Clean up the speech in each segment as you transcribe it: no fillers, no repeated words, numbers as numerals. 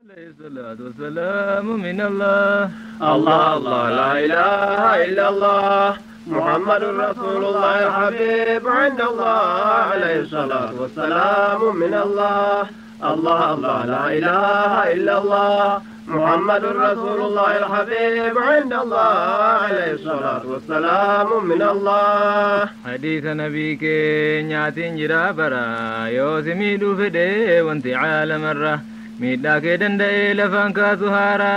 عليه الصلاة والسلام من الله. الله الله لا إله إلا الله محمد رسول الله الحبيب عند الله عليه الصلاة والسلام من الله. الله الله لا إله إلا الله محمد رسول الله الحبيب عند الله عليه الصلاة والسلام من الله. حديث نبيك نياتين جرا برا يوسمي دوفدي وانت عالم الره ميدا كدن دي لفان كاسوهارا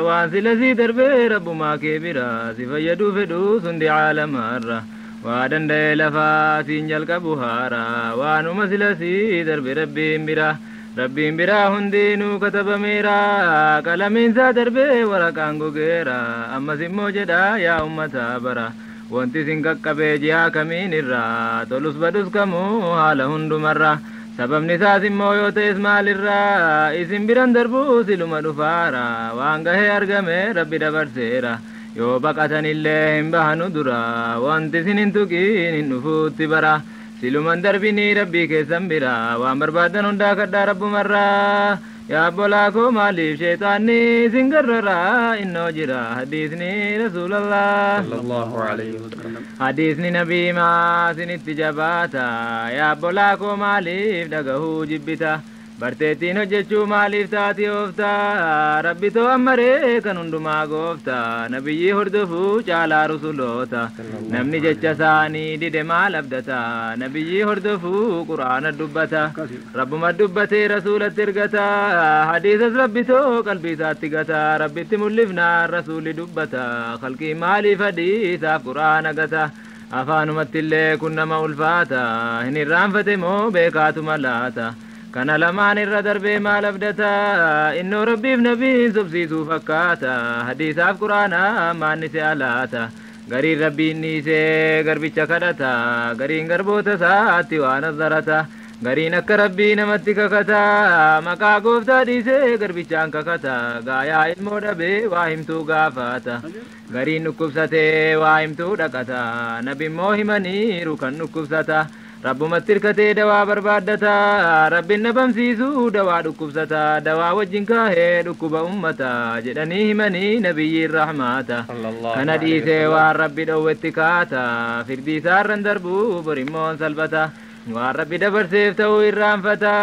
وانسي لسي دربي رب ما كبيرا سفيدو فدو سندي عالم الره وادن دي لفا سينجل كبوهارا وانو مسلسي دربي ربي برا ربي برا هندينو كتب ميرا كلامين سا دربي ورقانگو غيرا اما سمو جدا يا امتا برا وانتي سنگك كبيجيا كمين الرا تولوس بدوس كمو حال هندو مرا سبب نساس مويوت اسمال الرا اسم بران دربو سلوما دفارا وانگه ارگمه ربي دبر سيرا يو بقاتن اللهم بهنو درا وانتي سننتوكين نفوت برا سلومان دربيني ربي كيسن برا وان بربادن هندا كدا رب مرا يا بولاكو مالي شيطاني سنگررا انو جرا حديثني رسول الله صلى الله عليه وسلم حديثني نبي ما سنت جباتا يا بولاكو مالي دغهو جبتا برتيتين هجچو ماليف تاتي اوفتا ربي تو امره كنندما غوفتا نبي هردفو چالا رسولوتا نمني جچساني دي مال ابدتا نبي هردفو قران دبتا رب ما دبتي رسول ترغتا حديث ربي تو قلبي ساتغتا ربي تملفنا رسول دبتا خلقي مالي حديث قران غتا افانو متله كنما الفاتا هني رانفته مو بكاتو ملاتا كان لمان الردر بما لبدتا إنه ربي بنبي سبسيسو فكاتا حديث في قرآن ما نسيالاتا غري ربي نيسي غربي چكدتا غرين غربوتا ساتي وانظرتا غرين اك ربي نمتي ككتا مكا گفتا ديسي غربي چان ككتا غايا علمو دبي واهمتو غافاتا غرين نكبسته واهمتو دكتا نبي موهمني ركن نكبستا رب متركته دوا بربادتا رب النبم سيسو دوا دكبستا دوا وجنكا هي دكب أمتا جدني مني نبي الرحماتا كان ديسي والرب دوتكاتا فردي سارن دربو برمون سلبتا والرب دبر سيفتو الرانفتا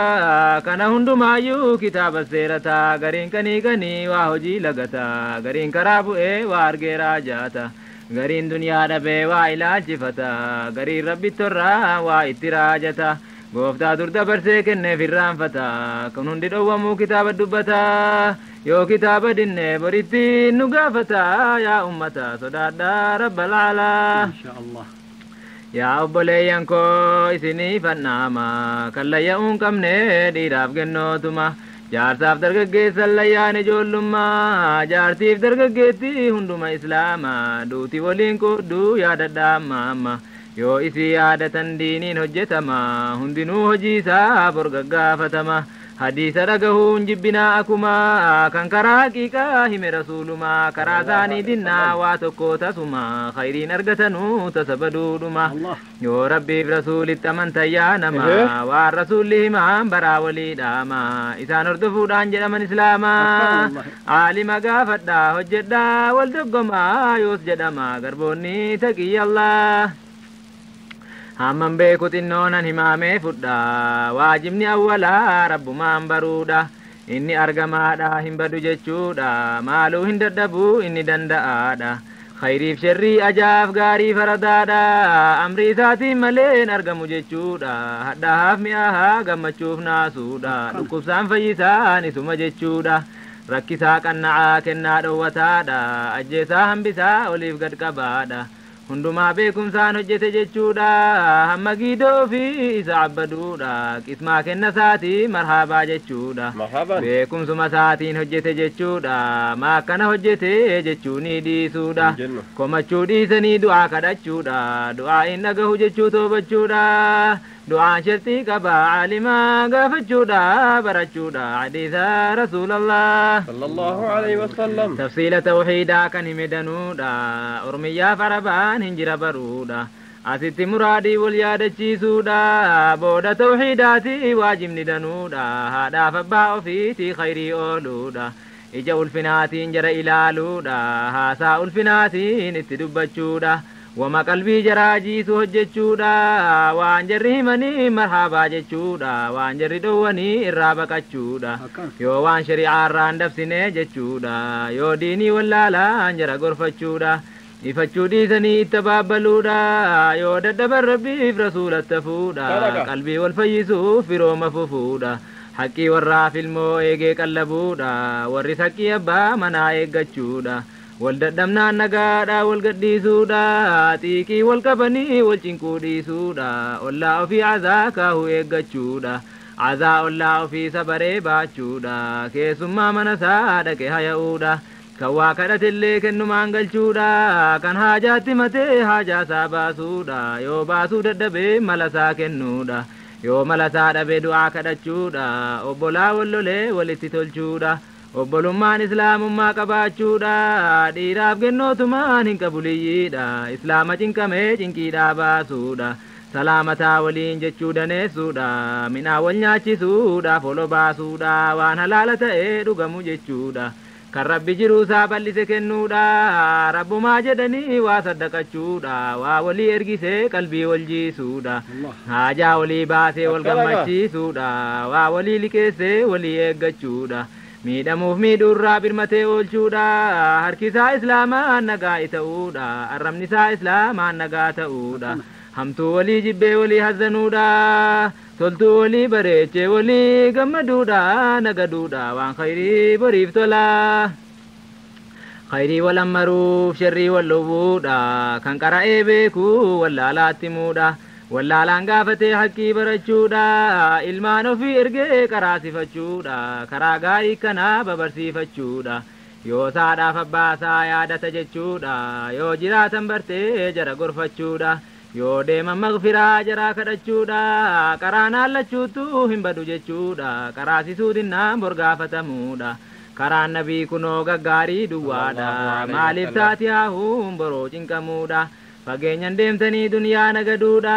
كان هندو مايو كتاب السيرتا غرين كني واهجي لغتا غرين كرابو وارغي راجاتا غرين دنيا دبي وإلاج فتا غرين ربي ترى وإتراجتا غوفتا در دبر سيكن في الرانفتا كنون دي دوامو كتاب الدبتا يو كتاب دين بريتي نغافتا يا أمتا صدادا رب العلا إن شاء الله يا أبوليانكو إسني فناما كلا يأون كمني دي راف جنوتما jaarsaaf dargaggeessa layyaane ijoollummaa jaartiif dargaggeetti hunduma islaamaa duuti waliin qoodduu yaadadhaa amma yoo isii yaadatan diiniin hojjetama hundinuu hojii isaa bor gaggaafatama hadiisa dhagahuun jibbinaa akuma kan karaa haqiiqaa hime rasuulumaa karaa isaanii dinnaa waa tokko tasuma khayriin argatanuu tasa baduudhuma yoo rabbiif rasuulitti amantan yaa nama waan rasuulli himaan baraa walii dhaama isaan hordofuudhaan jedhaman islaamaa aalima gaafadhaa hojjedhaa wal doggomaa yoos jedhama garboonni taqiyyallah hamman beeku xinnoonan himaamee fudha waajibni awwalaa rabbumaan baruudha inni argamaadha hin badu jechuudha maaluu hin dadhabuu inni danda'aadha khayriif sharrii ajaaf gaarii faradaadha amri isaatiin maleen argamu jechuudha hadhaaf mi'aahaa gammachuuf naasuudha dhukkubsaan fayyisaan isuma jechuudha rakkisaa qanna'aa kennaa dhowwataadha ajjeesaa hambisaa oliif gad qabaadha hundumaa beekumsaan hojjete jechuudha hamma giidoo fi isa abbaduudha qismaa kenna isaatii marhaabaa jechuudha beekumsuma isaatiin hojjete jechuudha maa akkana hojjete jechuunii dhiisuudha komachuu dhiisanii du'aa kadhachuudha du'aa'iin dhagahu jechuu toobachuudha du'aan shartii qaba caalimaa gaafachuudha barachuudha hadiisa rasuulallah sallallahu alayhi wasallam tafsiila tawxiidaa kan hime danuudha ormiyyaaf arabaan hinjira baruudha asitti muraadii wal yaadachiisuudha booda tawxiidaati waajibni danuudha haadhaaf abbaa ofiitii khayrii ooluudha ija ulfinaatiin jara ilaaluudha haasaa ulfinaatiin itti dubbachuudha wama qalbii jaraa jiisu hojjechuudha waan jarri himanii marhaabaa jechuudha waan jarri dhowwanii irraa baqachuudha yoo waan shari'aarraan dabsine jechuudha yoo diinii wallaalaan jara gorfachuudha ifachuu dhiisanii itti baabbaluudha yoo dadhaban rabbiif rasuulatti hafuudha qalbii wal fayyisuuf firooma fufuudha haqqii warraaf ilmoo eegee qallabuudha warri haqqii abbaa manaa eeggachuudha wal dadhabnaan nagaadha wal gadhiisuudha xiiqii wal qabanii wal cinquu dhiisuudha ollaa ofii azaa kaahu eeggachuudha azaa ollaa ofii sabaree baachuudha keessummaa manasaa dhaqe haya'uudha kan waa kadhatillee kennumaan galchuudha kan haajaatti matee haajaasaa baasuudha yoo baasuu dadhabee malasaa kennuudha yoo malasaa dhabee du'aa kadhachuudha obbolaa wallolee walitti tolchuudha obbolummaan islaamummaa qabaachuudha dhiiraaf gennootumaan hin qabuliyyiidha islaama cinqamee cinqiidhaa baasuudha salaamataa waliin jechuu daneessuudha minaa wal nyaachisuudhaaf olo baasuudha waan halaala ta'ee dhugamu jechuudha kan rabbi jiruusaa bal'ise kennuudha rabbumaa jedhanii waa saddaqachuudha waa walii ergisee qalbii wal jiisuudha haajaa walii baasee wal gammachiisuudha waa walii liqeessee walii eeggachuudha miidhamuuf miidhuurraa birmatee oolchuudha harkisaa islaamaan nagaa ta'uudha arrabnisaa islaamaan nagaa ta'uudha hamtuu walii jibbee walii hazzanuudha toltuu walii bareechee walii gammaduudha nagaduudha waan khayrii boriif tola khayrii wal ammaruuf sharrii wal dhowwuudha kan qara'ee beekuu wallaalaatti muudha wallaalaan gaafatee haqqii barachuudha ilmaan ofii ergee qaraasifachuudha karaa gaarii kanaa babarsiifachuudha yoo saadhaaf abbaasaa yaadata jechuudha yoo jiraatan bartee jara gorfachuudha yoo deeman magfiraa jaraa kadhachuudha karaan haallachuutu hin badu jechuudha qaraasisuu dinnaan borgaafatamuudha karaan nabii kunoo gaggaarii duwwaadha maaliif taati haahuun boroo cinqamuudha fageenyan deemtanii duniyaa nagaduudha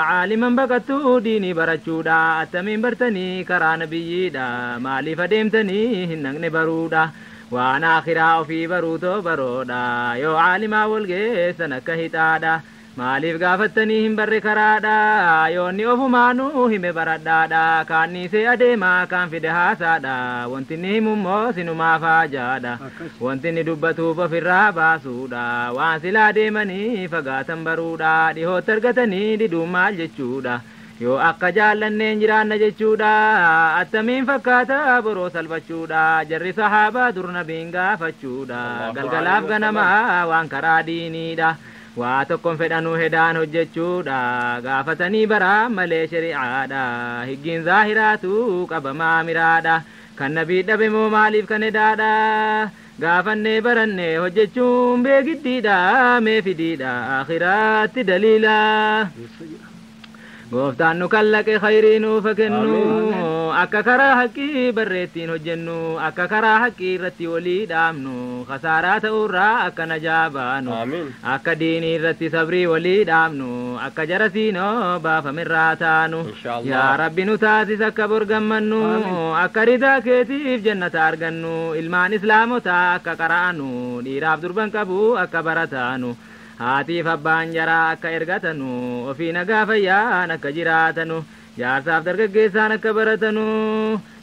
caaliman baqattuu diinii barachuudha attamiin bartanii karaa nabiyyiidha maaliif adeemtanii hin naqne baruudha waan akhiraa ofii baruutoo baroodha yoo caalimaa wal geessan akka hixaadha maaliif gaafattanii hin barre karaadha yoonni ofumaanuu hime baradhaadha kaanniisee adeemaa kaan fide haasaadha wanti inni himummoo sinumaaf haajaadha wanti inni dubbatuuf ofirraa baasuudha waan silaa deemanii fagaatan baruudha dhihootti argatanii diduun maal jechuudha yoo akka jaallanneen jiraanna jechuudha attamiin fakkaata boroo salphachuudha jarri sahaabaa dur nabiin gaafachuudha galgalaaf ganamaa waan karaa diiniidha waa tokkon fedhanuu hedaan hojjechuudha gaafatanii baraa malee shari'aadha higgiin zaahiraatu qabamaa miraadha kan nabii dhabe moo maaliif kan hedaadha gaafannee barannee hojjechuun beegiddiidha mee fidiidha akhiraatti daliila gooftaan nu kallaqe khayrii nuuf kennu akka karaa haqqii barreettiin hojjennu akka karaa haqqii irratti walii dhaamnu khasaaraa ta'urraa akka najaa baanu akka diinii irratti sabrii walii dhaamnu akka jarasiinoo baafamirraa taanu yaa rabbi nu taasis akka borgammannu akka ridaa keetiif jannata argannu ilmaan islaamotaa akka qara'anu dhiiraaf durban qabu akka barataanu haatiif abbaan jaraa akka ergatanu ofii nagaa fayyaan akka jiraatanu jaarsaaf dargaggeessaan akka baratanu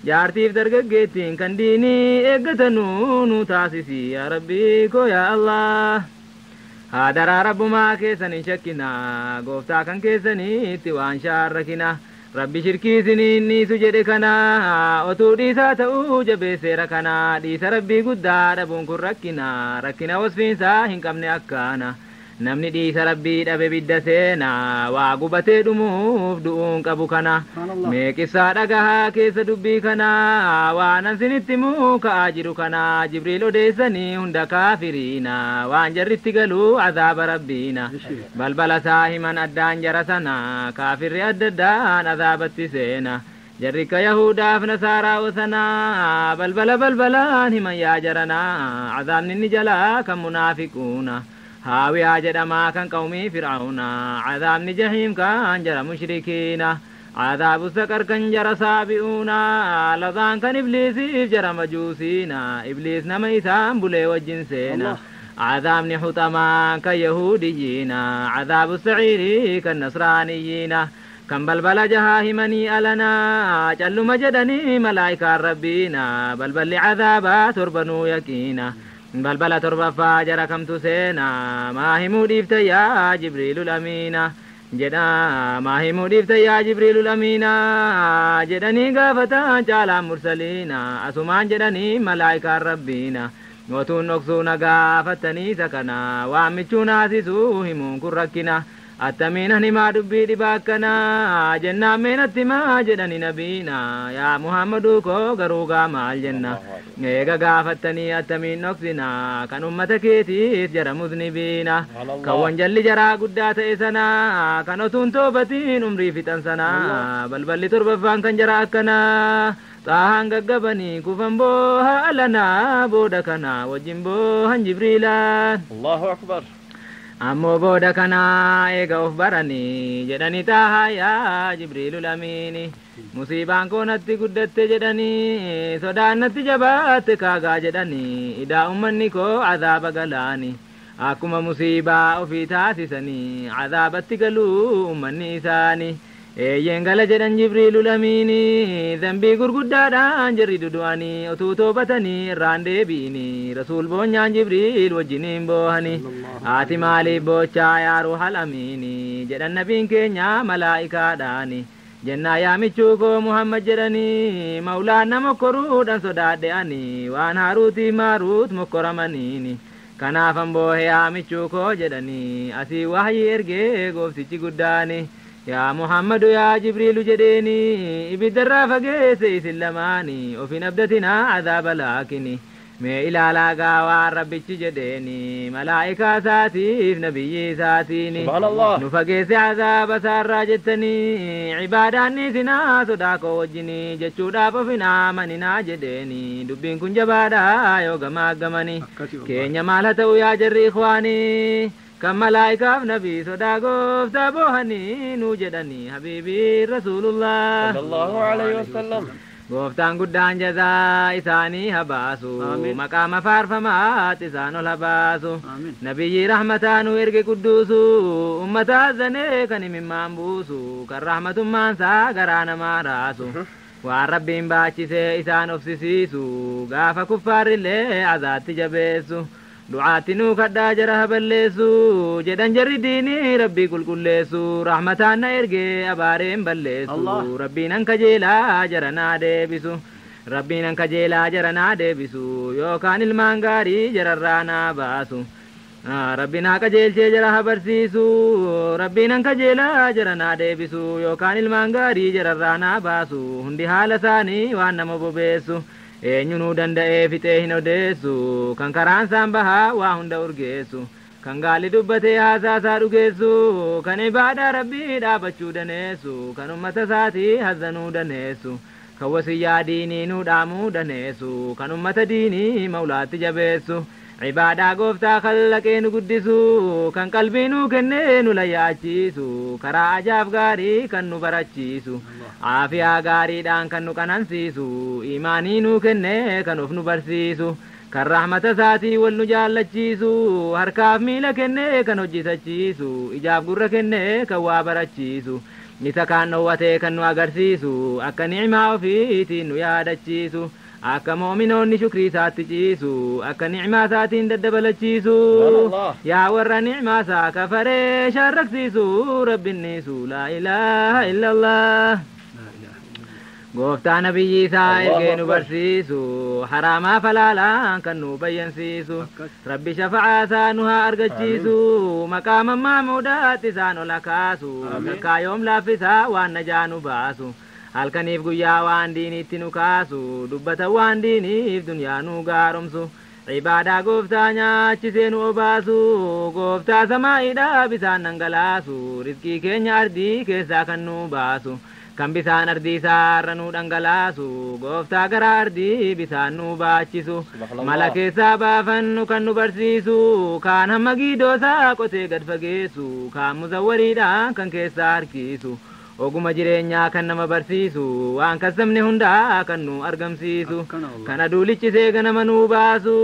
jaartiif dargaggeettiin kan diinii eeggatanu nu taasisi yaa rabbii koo yaa allah haadaraa rabbumaa keessan hin shakkina gooftaa kan keessaniitti waan shaarrakina rabbi shirkiisiniin dhiisu jedhe kana otuu dhiisaa ta'uu jabeesseera kana dhiisa rabbii guddaa dhabuun kun rakkina wasfiinsaa hin qabne akkaana namni dhiisa rabbii dhabe bidda seena waa gubatee dhumuuf du'uun qabu kana meeqissaa dhagahaa keessa dubbii kana waanan sinitti muu ka'aa jiru kana jibriil odeessanii hunda kaafiriina waan jarritti galuu azaaba rabbiina balbala isaa himan addaan jara sana kaafirri adda addaan azaabatti seena jarrika yahudaaf nasaaraa wasanaa balbalaan himan yaa jaranaa azaabni inni jalaa kan munaafiquuna هاوي أجد ما كان قومي فرعون عذاب جحيم كان جرى مشركين عذاب السكر كان جرى سابئون لظان كان إبليس جرى مجوسين إبليس نما إسام بلي والجنسين عذاب نحطما كيهوديين عذاب السعير كالنصرانيين كم بلبل جهاهمني ألنا جل مجدني ملائكة ربينا بلبل عذابا تربنو يكينا بلبل تربى فاجر كم تسينا ما هي مديفت يا جبريل الأمينة جدا ما هي مديفت يا جبريل الأمينة جدني قافتا جالا مرسلين أسمان جدني ملائكة ربينا وتون نقصونا قافتني سكنا وعمتشونا سيسو همون كركنا التمين ما دبي دباكنا جنة من التما جدني نبينا يا محمد كو غروغا مع الجنة إيغا غافتني التمين نقصنا كان أمتك تيس جرى مذنبينا كوان جل جرى قدات إسنا كانوا توبتين عمري في تنسنا بل تربفان كان جرى أكنا طاهان قبني كفن بوها لنا بودكنا وجنبوها جبريلا الله أكبر أمو بودكنا إيغا أفبرني جدني تاها يا جبريل الأميني مصيبان كونت قدت جدني صدانت جبات كاغا جدني إدا أمني كو عذاب قلاني أكما مصيبا وفي تاسسني عذابت قلو أمني إساني ينقل جدن جبريل الأميني ذنبي قرقودان جري دودواني أتوتو بطني راندي بيني رسول بونيان جبريل وجنين بوهني آتي مالي بوچا يا روح الأميني جدن نبين كينيا ملائكة داني جنة يا ميچوكو محمد جرني مولانا مكرودان صداد أني وان هاروتي ماروت مكرمانيني كنافن بوه يا ميچوكو جدني أسي وحي إرغي غوفتي قداني يا محمد يا جبريل جديني إبدرا فقيس سلماني وفي نبدتنا عذاب لاكني مي إلى لاقا والرب جديني ملائكة ساتيف نبي ساتيني سبحان الله نفقيس عذاب سارا جتني عباداني سنا صداقو وجني جتشودا ففنا مننا جديني دبين كن جبادا يوغما قمني كينيا مالتو يا جري إخواني كم ملائكة نبي صداقوف تابوهني نوجدني حبيبي رسول الله صلى الله عليه وسلم قوفتان قدان جزا إساني هباسو مقام فارفمات إسانو الهباسو نبي رحمتان ويرق قدوسو أمتا الزني كان ممان بوسو كالرحمة مانسا قران ماراسو والربين باچسي إسان أفسسيسو غاف كفار اللي عذات جبيسو دعاتنو كدا جرها بلسو جدن جري ديني ربي كل لسو رحمتنا إرجع أبارين بلسو ربي ننكجيلا جرنا دبسو ربي ننكجيلا جرنا دبسو يو كان المانغاري جررانا باسو ربي ناكجيل جرها برسيسو ربي ننكجيلا جرنا دبسو يو كان المانغاري جررانا باسو هندي حالساني وانا مبوبسو eenyunu danda'ee fixee hin odeessu kan karaan saan bahaa waa hunda urgeessu kan gaalli dubbatee haasaasaa dhugeessu kan ibaadaa rabbii dhaabachuu daneessu kan ummata isaatii hazzanuu daneessu kan wasiyyaa diinii nuu dhaamuu daneessu kan ummata diinii mawlaatti jabeessu عبادة قفتا خلقين قدسو كان قلبينو كنينو لياچيسو كرا عجاف غاري كنو برچيسو عافيا غاري دان كنو كننسيسو إيمانينو كني كنوفنو برسيسو كان رحمة ساتي والنو جالچيسو هركاف ميلا كني كنو جيسچيسو إجاب قرر كني كوا برچيسو نسا كان نواتي كنو أغرسيسو أكا نعما وفيتي نو يادچيسو akka moominoonni shukrii isaatti ciisu akka nicmaa isaatiin daddabalachiisu yaa warra nicmaa isaa kafaree sharraqsiisu rabbinniisu laa ilaaha illa allah gooftaa nabiyyi isaa ergee nu barsiisu haraamaa falaalaan kan nu bayyansiisu rabbi shafa'aa isaa nu haa argachiisu maqaama maamuudhaatti isaan ola kaasu takkaa yoom laaffisaa waan najaa nu baasu halkaniif guyyaa waan diiniitti nu kaasu dubbata waan diiniif dunyaa nu gaaromsu ibaadaa gooftaa nyaachisee nu obaasu gooftaa samaa'iidhaa bisaan dhangalaasu rizqii keenya ardii keessaa kan nu baasu kan bisaan ardii isaarra nu dhangalaasu gooftaa gara ardii bisaan nu baachisu mala keessaa baafannu kan nu barsiisu kaan hamma giidoosaa qotee gad fageessu kaan muzawwariidhaan kan keessaa harkisu oguma jireenyaa kan nama barsiisu waan kasabne hundaa kan nu argamsiisu kan aduulichisee ganama nu baasu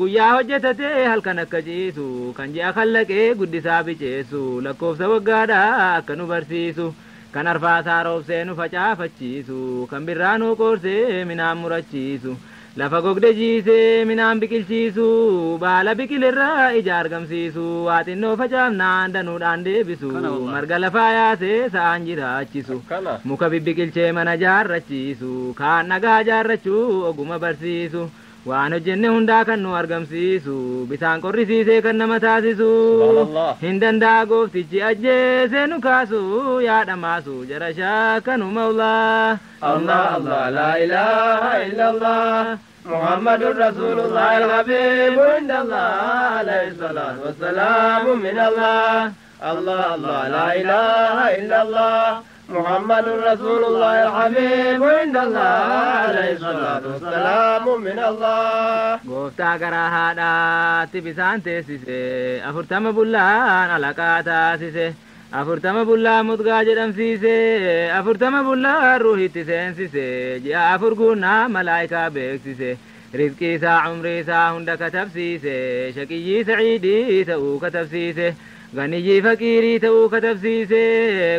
guyyaa hojjetatee halkan akka ciisu kan ji'a kallaqee guddisaa biceessu lakkoofsa waggaadhaa akka nu barsiisu kan arfaasaa roobsee nu facaafachiisu kan birraa nu qoorsee minaan murachiisu lafa gogde jiisee minaan biqilchiisu baala biqilirraa ija argamsiisu waa xinnoo facaafnaan danuudhaan deebisu marga lafaa yaasee sa'aan jiraachisu muka bibbiqilchee mana jaarrachiisu kaan dhagaa jaarrachuu oguma barsiisu waan hojjenne hundaa kan nu argamsiisu bisaan qorrisiisee kan nama taasisu hin danda'a gooftichi ajjeesee nu kaasu yaadhamaasu jara shaakanu mawlaa الله الله لا إله إلا الله محمد رسول الله الحبيب عند الله عليه الصلاة والسلام من الله الله الله لا إله إلا الله محمد رسول الله الحبيب عند الله عليه الصلاة والسلام من الله gooftaa garaa haadhaatti bisaan teessise afurtama bullaan alaqaa taasise afurtama bullaa mutgaa jedhamsiise afurtama bullaa ruuhitti seensise ji'a afur guunnaa malaayikaa beeksise rizqii isaa umrii isaa hunda katabsiise shaqiyyii saciidii ta'uu katabsiise ganiyyii faqiirii ta'uu katabsiise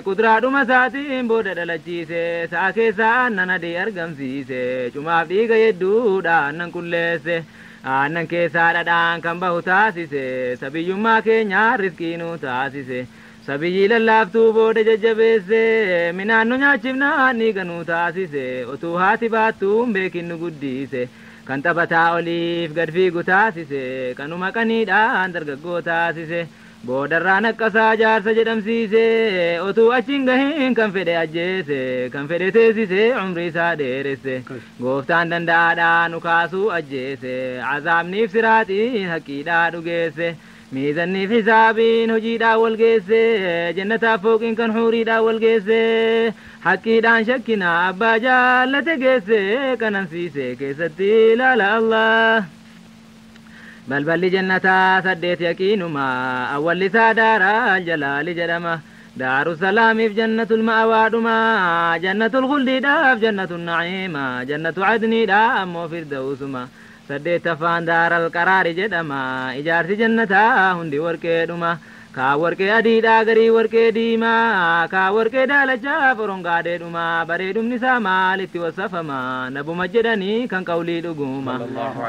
kuduraadhuma isaatiin booda dhalachiise sa'a keessaa aannan adii argamsiise cumaaf dhiiga hedduudha aannan qulleesse aannan keessaa dhadhaan kan bahu taasise sabiyyummaa keenyaa rizqii nu taasise sabiyyi lallaaftuu booda jajjabeesse minaan nu nyaachifnaan dhiiga nu taasise otuu haati baattuun beekin nu guddise kan taphataa oliif gad fiigu taasise kanuma qaniidhaan dargaggoo taasise boodarraa naqqasaa jaarsa jedhamsiise otuu achiin gahiin kan fedhe ajjeese kan fedhe teessise umrii isaa dheeresse gooftaan danda'aadhaan nu kaasuu ajjeese azaabniif siraaxiin haqqiidhaa dhugeesse miizanniif hisaabiin hojiidhaan wal geesse jannataaf fooqiin kan xuuriidhaan wal geesse haqqiidhaan shakkina abbaa jaallate geesse kanansiise keessatti ilaala Allah balballi jannataa saddeet yaqiinuma awwallisaa daaraa jalaali jedhama daaru salaamiif jannatul ma'awaadhuma jannatul khuldiidhaaf jannatul na'iima jannatu cadniidhaa ammoo firdawsuma saddeet afaan daaral qaraari jedhama ijaarsi jannataa hundi warqeedhuma kaa warqee adiidhaa garii warqee diimaa kaa warqee daalachaa forongaadheedhuma bareedumni isaa maalitti wasafama nabuma jedhanii kan qawlii dhuguma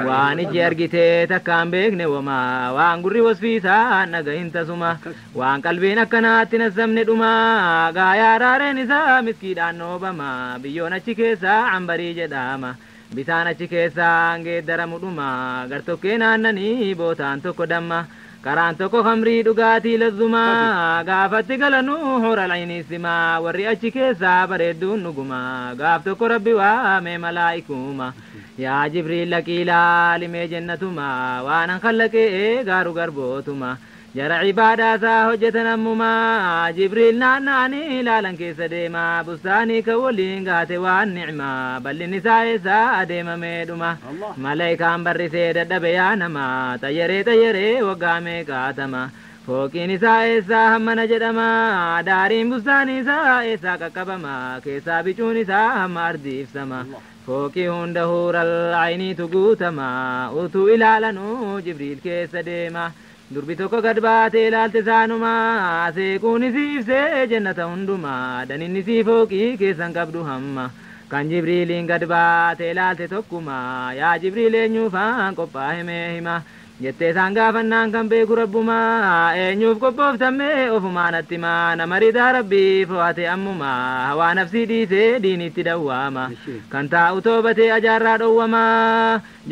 waan iji argitee takkaan beekne wama waan gurri wasfiisaa dhagahin tasuma waan qalbiin akkanaatti nasamne dhuma gaayaa raareen isaa miskiidhaan noobama biyyoon achi keessaa cambarii jedhama bisaan achi keessaa geeddaramu dhuma gartokkee naannanii bootaan tokko damma karaan tokko khamrii dhugaatii lazzuma gaafatti galanuu hora layniisima warri achi keessaa bareedduun dhuguma gaaf tokko rabbi waamee malaa'ikuma yaa jibriil laqiilaa limee jennatuma waanan kallaqee gaaru garbootuma jara cibaadaasaa hojjetan ammuma jibriil naannaanii ilaalan keessa deema bustaanii kan waliin gaate waan nicma bal'inni isaa eessaa adeemameedhuma malaayikaan barrisee dadhabe yaa nama xayyaree waggaa meeqaatama fooqiin isaa eessaa hammana jedhama daariin bustaanii isaa eessaa qaqqabama keessaa bicuun isaa hamma ardiifsama fooqii hunda huural ayniitu guutama utuu ilaalanuu jibriil keessa deema durbi tokko gad baatee ilaalte saanuma seequun isiifsee jannata hunduma daninni sii fooqii keessan qabdu hamma kan jibriiliin gad baatee ilaalte tokkuma yaa jibriil eenyuufaan qophaa'e mee hima jettee isaan gaafannaan kan beeku rabbuma eenyuuf qophooftame ofumaanatti ma nama ridaa rabbii fo'ate ammuma hawaa nafsii dhiisee diinitti dawwaama kan taa'u toobatee ajaarraa dhowwama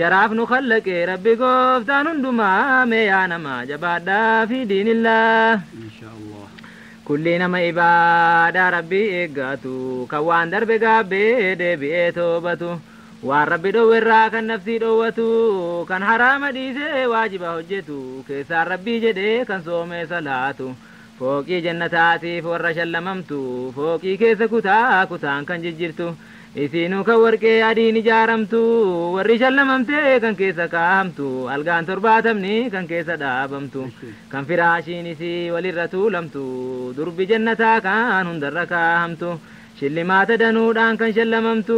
jaraaf nu khallaqe rabbi gooftaan hundumaa mee yaa nama jabaadhaa fi diinillah kulli nama ibaadaa rabbii eeggatu kan waan darbe gaabbee deebi'ee toobatu waan rabbi dhowwerraa kan nafsii dhowwatu kan haraama dhiisee waajiba hojjetu keessaan rabbii jedhee kan soomee salaatu fooqii jannataatiif warra shallamamtu fooqii keessa kutaa kutaan kan jijjirtu isiinuu kan warqee adiin ijaaramtu warri shallamamtee kan keessa kaahamtu algaan 70 kan keessa dhaabamtu kan firaashiin isii walirra tuulamtu durbi jannataa kan hundarra kaahamtu shillimaata danuudhaan kan shallamamtu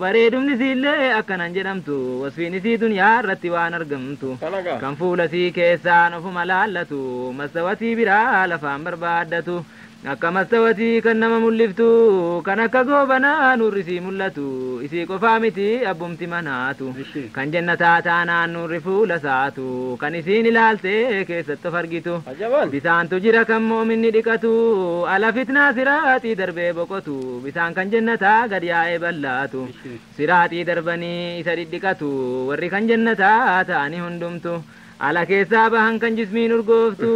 bareedumni isiillee akkanan jedhamtu wasfiin isii duniyaa irratti waan argamtu kan fuula isii keessaan ofuma laallatu mastawatii biraa lafaan barbaaddatu akka mastawatii kan nama mul'iftu kan akka goobanaa nurri isii mul'atu isii qofaa miti abbumti manaatu kan jannataa taanaan nurri fuula saatu kan isiin ilaaltee keessatti of argitu bisaantu jira kan moominni dhiqatu ala fitnaa siraaxii darbee boqotu bisaan kan jannataa gad yaa'ee ballaatu siraaxii darbanii isa dhidhiqatu warri kan jannataa ta'anii hundumtu ala keessaa bahan kan jismiin urgooftu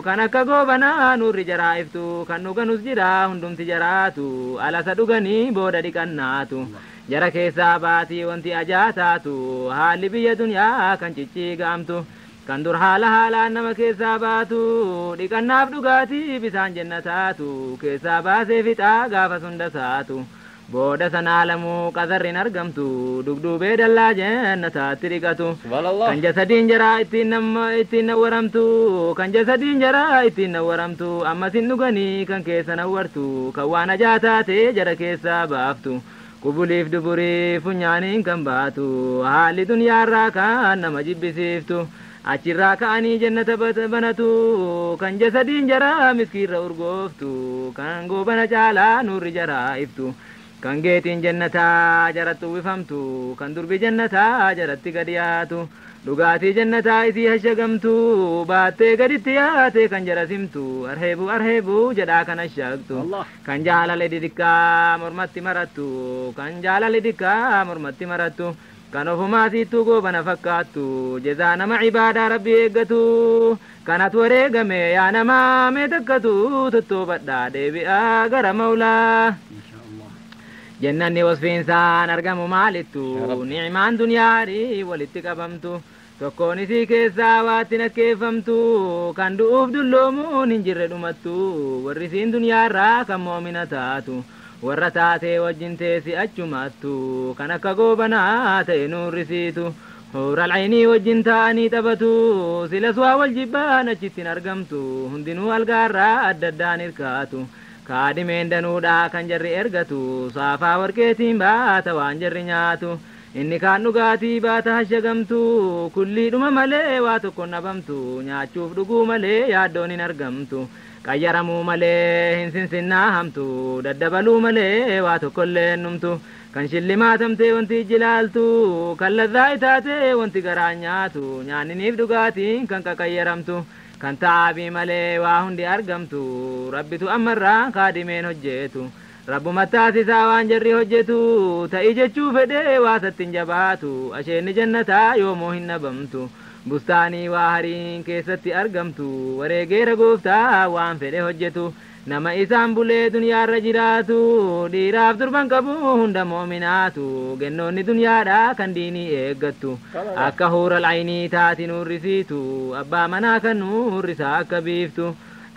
kan akka goobanaa nurri jaraa'iftu kan dhuganus jira hundumti jaraatu alasa dhuganii booda dhiqannaatu jara keessaa baatii wanti ajaataatu haalli biyya duniyaa kan cicciigaamtu kan dur haala haalaan nama keessaa baatu dhiqannaaf dhugaatii bisaan jannataatu keessaa baasee fixaa gaafa sundasaatu booda sanaa lamuu qazarrin argamtu dugduubee dallaa jannataatti dhiqatu kan jasadiin jaraa ittiin nawwaramtu kan jasadiin jaraa ittiin nawwaramtu ammasin dhuganii kan keessa nawwartu kan waan ajaa taate jara keessaa baaftu qubuliif duburii funyaaniin kan baatu haalli duniyaarraa kan nama jibbisiiftu achirraa ka'anii jannata banatu kan jasadiin jaraa miskiirra urgooftu kan goobana caalaa nurri jaraa iftu kan geetiin jannataa jaratti uwwifamtu kan durbi jannataa jaratti gad yaatu dhugaatii jannataa isii hashagamtu baattee gaditti yaate kan jarasimtu arheebu jedhaa kan hashagtu kan jaalala didikkaa mormatti marattu kan jaalala didikkaa mormatti marattu kan ofumaasiittuu goobana fakkaattu jezaa nama ibaadaa rabbi eeggatu kanatu wareegame yaa namaa mee takkatu tottoobadhaa deebi'aa gara maulaa jannanni wasfiinsaan argamu maalittu ni'imaan duniyaarii walitti qabamtu tokkoon isii keessaa waatti nakkeeffamtu kan du'uuf dulloomuun hin jirre dhumattu warri isiin duniyaarraa kan moomina taatu warra taatee wajjin teessi achumattu kan akka goobanaa ta'e nuurrisiitu huural aynii wajjin taa'anii taphatu silas waa wal jibbaan achittiin argamtu hundinuu algaarraa adda addaan hirkaatu kaadimeen danuudhaa kan jarri ergatu saafaa warqeetiin baata waan jarri nyaatu inni kaan dhugaatii baata hashagamtu kulliidhuma malee waa tokko nabamtu nyaachuuf dhuguu malee yaaddoon hin argamtu qayyaramuu malee hin sinsinnaahamtu daddabaluu malee waa tokkollee numtu kan shillimaatamtee wanti jilaaltu kan ladhaa itaatee wanti garaa nyaatu nyaanniniif dhugaatiin kan qaqayyaramtu kan taabii malee waa hundi argamtu rabbitu ammarraa kaadimeen hojjetu rabbuma taasisaa waan jarri hojjetu ta'i jechuu fedhee waa sattiin jabaatu asheenni jannataa yoomoo hin nabamtu bustaanii waa hariin keessatti argamtu wareegeera gooftaa waan fedhe hojjetu nama isaan bulee duniyaarra jiraatu dhiiraaf durban qabu hunda moominaatu gennoonni duniyaadhaa kan diinii eeggattu akka huural aynii taati nuurrisiitu abbaa manaa kan nuurrisaa akka biiftu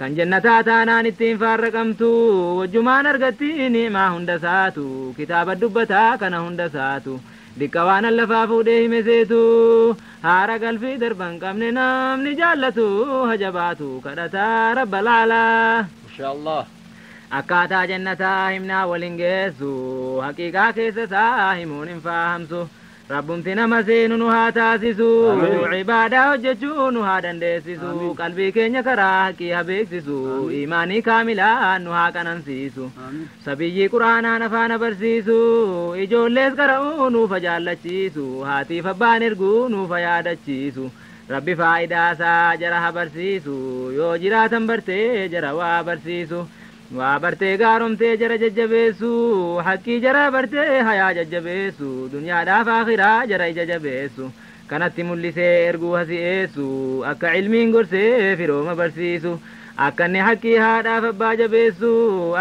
kan jannataa taanaan ittiin faarraqamtu wajjumaan argatti ni'imaa hunda saatu kitaaba dubbataa kana hunda saatu dikka waan allafaa fuudhee hime seetu haara galfii darban qabne namni jaallatu hajabaatu kadhataa rabbal aalaa inshallah akkaataa jannataa himnaa waliin geessu haqiiqaa keessa isaa himuun hin fahamsu rabbumti nama seenu nu haa taasisu ibaadaa hojjechuu nu haa dandeessisu qalbii keenya karaa haqii haa beeksisu imaanii kaamilaa nu haa qanansiisu sabiyyii quraanaan afaan barsiisu ijoollees qara'uu nuuf jaallachiisu haatiif abbaan erguu nuuf yaadachiisu rabbi faayidaa isaa jara haa barsiisu yoo jiraatan bartee jara waa barsiisu waa bartee gaaromtee jara jajjabeessu haqqii jara bartee hayaa jajjabeessu duniyaadhaaf akhiraa jara ija jabeessu kanatti mul'isee erguu hasi'eessu akka ilmiin gorsee firooma barsiisu akka inni haqqii haadhaaf abbaa jabeessu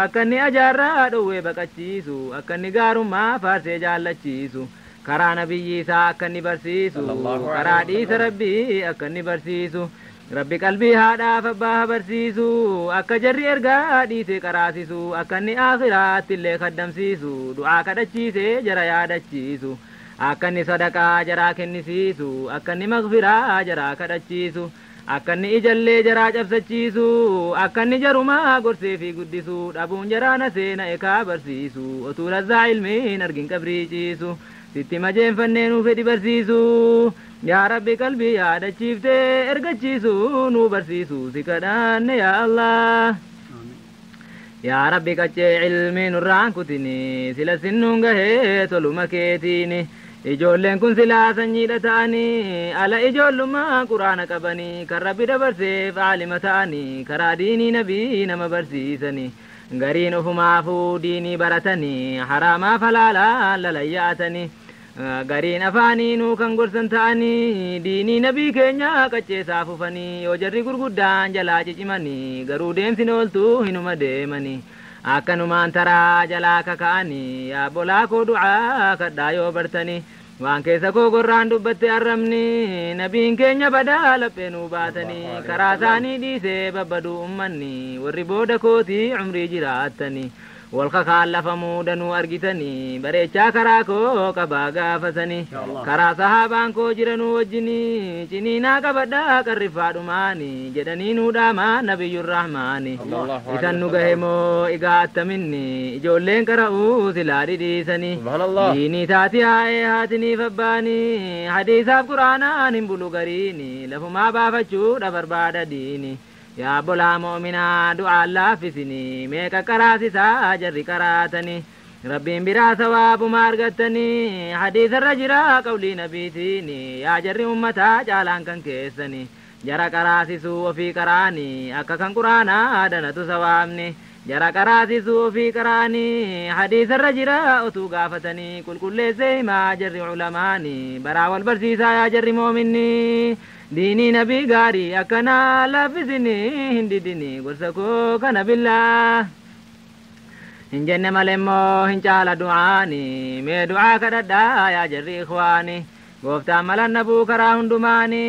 akka inni ajaarraa dhowwee baqachiisu akka inni gaarummaa faarsee jaallachiisu karaa nabiyyi isaa akka inni barsiisu karaa dhiisa rabbii akka inni barsiisu rabbi qalbii haadhaaf abbaa barsiisu akka jarri ergaa dhiise qaraasisu akka inni akhiraatti illee kaddamsiisu du'aa kadhachiise jara yaadachiisu akka inni sadaqaa jaraa kennisiisu akka inni maghfiraa jaraa kadhachiisu akka inni ijallee jaraa cabsachiisu akka inni jarumaa gorsee fi guddisu dhabuun jaraana seena ekaa barsiisu otuu lazzaa ilmiin argin qabrii ciisu sitti majeenfannee nuu fedhi barsiisu yaa rabbi qalbii yaadachiiftee ergachiisu nuu barsiisu si kadhanne yaa Allah yaa rabbi qaccee ilmii nurraan kutini sila sinnuun gahee toluma keetini ijoolleen kun silaa sanyiidha ta'anii ala ijoollummaa quraana qabanii kan rabbi dabarseef aalima ta'anii karaa diinii nabii nama barsiisanii gariin ofumaafuu diinii baratanii haraamaaf halaalaa lalayyaatanii gariin afaaniinuu kan gorsan ta'anii diinii nabii keenya qacceesaa fufanii yoo jarri gurguddaan jalaa cicimanii garuu deemsin ooltuu hinuma deemanii akkanumaan taraa jalaa kaka'anii yaa bolaa koo du'aa kadhaa yoo bartanii waan keessa koo gorraan dubbatte arrabni nabiin keenya badaa lapheenuu baatanii karaa isaanii dhiisee babbaduu ummanni warri booda kootii umrii jiraattanii wal kakaallafamu danuu argitanii bareechaa karaa koo qabaa gaafatanii karaa sahaabaan koo jiranuu wajjinii ciniinaa qabadhaa qarrifaadhumaanii jedhanii nuudhaamaa nabiyyur rahmaani isan nu gahe moo igaa attaminni ijoolleen qara'uu silaa dhidhiisanii diinii taati haa'ee haatiniif abbaanii hadiisaaf quraanaan hin bulu gariini lafumaa baafachuudha barbaada diini yaa bolaa mu'minaa du'aan laaffisini meeqa qaraasisaa jarri qaraatanii rabbiin biraa sawaabuma argattanii hadiisarra jira qawlii nabiitiini yaa jarri ummataa caalaan kan keessanii jara qaraasisuu ofii qaraanii akka kan quraanaa danatu sawaabni jara qaraasisuu ofii qaraanii hadiisarra jira otuu gaafatanii qulqulleessee himaa jarri ulamaanii baraa wal barsiisaa yaa jarri moominni diinii nabii gaarii akkanaa laaffisini hin didini gorsa koo kana billaa hin jenne malemmoo hin caala du'aani mee du'aa kadhadhaa yaa jarri ikhwaani gooftaan malan nabuu karaa hundumaani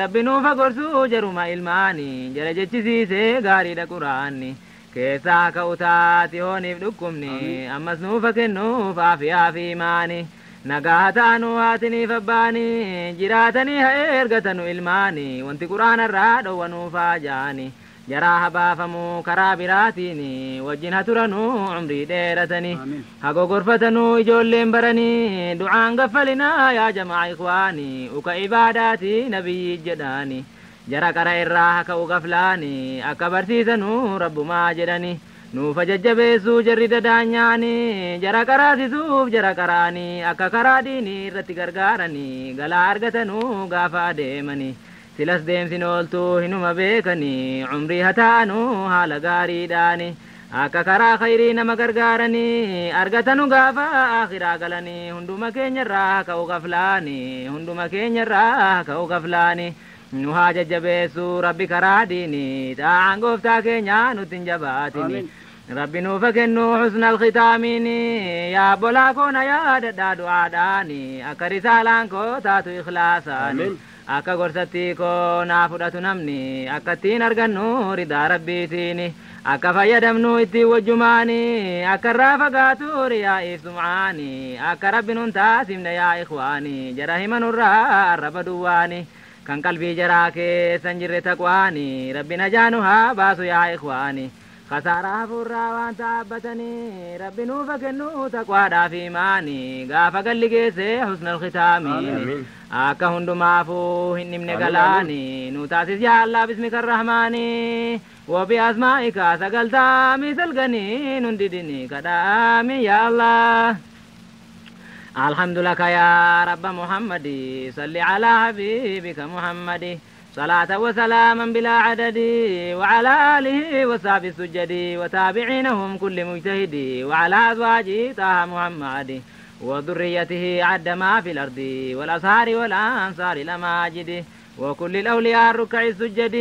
rabbi nuufa gorsuu jaruma ilmaani jara jechisiisee gaariidha quraanni keessaa ka'u taati hooniif dhukkubni ammas nuufa kennuuf aafiyaa fi imaani nagaa taanu haatiniif abbaanii jiraatanii haa ergatanu ilmaanii wanti quraanarraa dhowwanuufaa jaani jaraa habaafamuu karaa biraatiini wajjin haa turanuu umrii dheeratanii haa gogorfatanuu ijoolleen baranii du'aan gaffalinaa yaa jamaa ikwaanii uka ibaadaati nabiyyi jedhaani jara qara irraa haa ka'u gaflaanii akka barsiisanuu rabbumaa jedhanii nuufa jajjabeessuu jarri dadaanyaanii jara qaraasisuuf jara qaraanii akka karaa diinii irratti gargaaranii galaa argatanuu gaafa adeemanii silas deemsin ooltuu hinuma beekanii umrii hataanuu haala gaariidhaani akka karaa khayrii nama gargaaranii argatanu gaafa akhiraa galanii hunduma keenyarraa ka'u gaflaanii hunduma keenyarraa ka'u gaflaanii nu haa jajjabeessuu rabbi karaa diinii xaa'aan gooftaa keenyaa nutti hin jabaatini rabbi nuufa kennuu husnal khitaamiini yaa bolaa koona yaadadhaa du'aadhaani akka risaalaan koo taatu ikhlaasaani akka gorsattii koo naa fudhatu namni akka ittiin argannu ridaa rabbiitiini akka fayyadamnu ittiin wajjumaani akka irraa fagaatu riyaa'iif sum'aani akka rabbi nun taasifne yaa ikhwaani jara himanurraa arraba duwwaani kan qalbii jaraa keessan jirre taqwaani rabbi najaanu haa baasu yaa ikhwaani khasaaraa furraa waan taabbatanii rabbi nuufa kennu taqwaadhaaf imaani gaafa galli geesse husnal khitaamiini akka hundumaafuu hin dhimne galaani nu taasis yaa Allah bismika arrahmaani wabi asmaa'ika sagaltaami salganii nun didini kadhaami yaa Allah الحمد لك يا رب محمد صل على حبيبك محمد صلاة وسلاما بلا عدد وعلى آله وصحبه السجد وتابعينهم كل مجتهد وعلى أزواجه طه محمد وذريته عد ما في الأرض والأصهار والأنصار الأماجد وكل الأولياء الركع السجد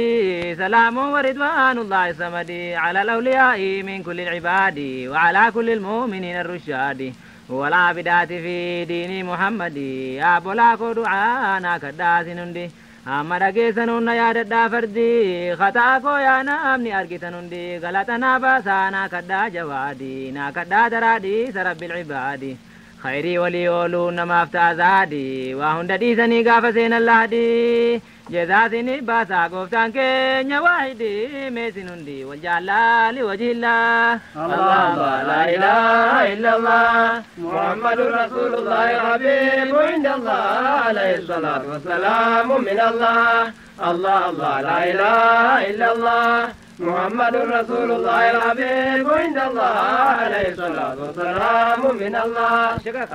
سلام ورضوان الله الصمد على الأولياء من كل العباد وعلى كل المؤمنين الرشاد والعابدات في دين محمد يا بولاكو دعانا كداسنندي hamma geessanunna yaadadhaa fardii khataa koo yaa namni argitanundi galatanaa baasaanaa kadhaa jawaadii naa kadhaa daraadhii sarabbil cibaadii khayrii walii ooluu namaaf taazaadii waa hunda dhiisanii gaafa seenan laadii jezaasini baasaa gooftaan keenya waahidii meesinundi wal jaallali wajihillah الله لا إله إلا الله محمد رسول الله الحبيب عند الله عليه الصلاة والسلام من الله الله الله لا إله إلا الله محمد رسول الله الحبيب عند الله عليه الصلاة والسلام من الله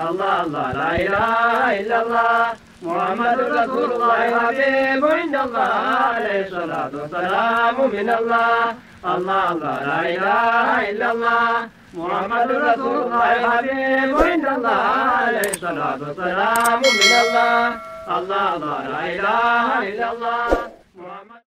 الله الله لا إله إلا الله محمد رسول الله الحبيب عند الله عليه الصلاة والسلام من الله الله الله لا إله إلا الله محمد رسول الله الحبيب عند الله عليه الصلاة والسلام من الله الله الله لا إله إلا الله